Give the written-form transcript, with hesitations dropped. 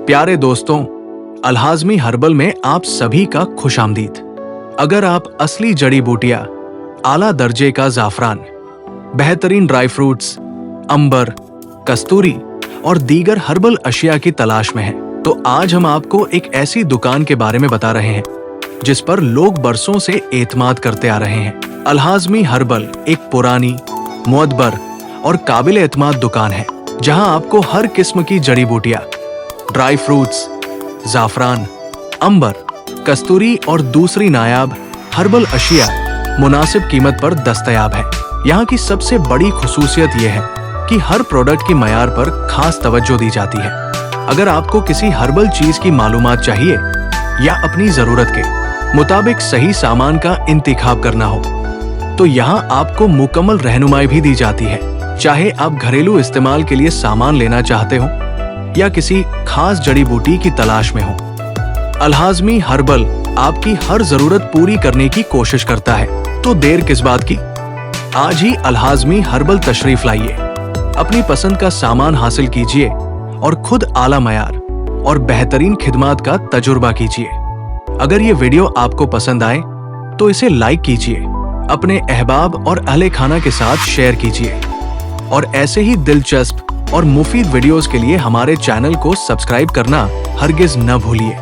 प्यारे दोस्तों, अल-हाज़मी हर्बल में आप सभी का खुशामदीद। अगर आप असली जड़ी बूटियां, आला दर्जे का जाफरान, बेहतरीन ड्राई फ्रूट्स, अंबर, कस्तूरी और दीगर हर्बल अशिया की तलाश में हैं, तो आज हम आपको एक ऐसी दुकान के बारे में बता रहे हैं जिस पर लोग बरसों से एतमाद करते आ रहे हैं। अल-हाज़मी हर्बल एक पुरानी, मुअद्बर और काबिल एतमाद दुकान है जहां आपको हर किस्म की जड़ी बूटियां, ड्राई फ्रूट्स, जाफरान, अंबर, कस्तूरी और दूसरी नायाब हर्बल अशिया मुनासिब कीमत पर दस्तयाब है। यहाँ की सबसे बड़ी खुसूसियत यह है कि हर प्रोडक्ट की मयार पर खास तवज्जो दी जाती है। अगर आपको किसी हर्बल चीज की मालूमात चाहिए या अपनी जरूरत के मुताबिक सही सामान का इंतखाब करना हो, तो यहाँ आपको मुकम्मल रहनुमाई भी दी जाती है। चाहे आप घरेलू इस्तेमाल के लिए सामान लेना चाहते हो या किसी खास जड़ी बूटी की तलाश में हो, अल-हाज़मी हर्बल आपकी हर जरूरत पूरी करने की कोशिश करता है। तो देर किस बात की, आज ही अल-हाज़मी हर्बल तशरीफ लाइए, अपनी पसंद का सामान हासिल कीजिए और खुद आला मयार और बेहतरीन खिदमत का तजुर्बा कीजिए। अगर ये वीडियो आपको पसंद आए तो इसे लाइक कीजिए, अपने अहबाब और अहले खाना के साथ शेयर कीजिए और ऐसे ही दिलचस्प और मुफीद वीडियोस के लिए हमारे चैनल को सब्सक्राइब करना हरगिज न भूलिए।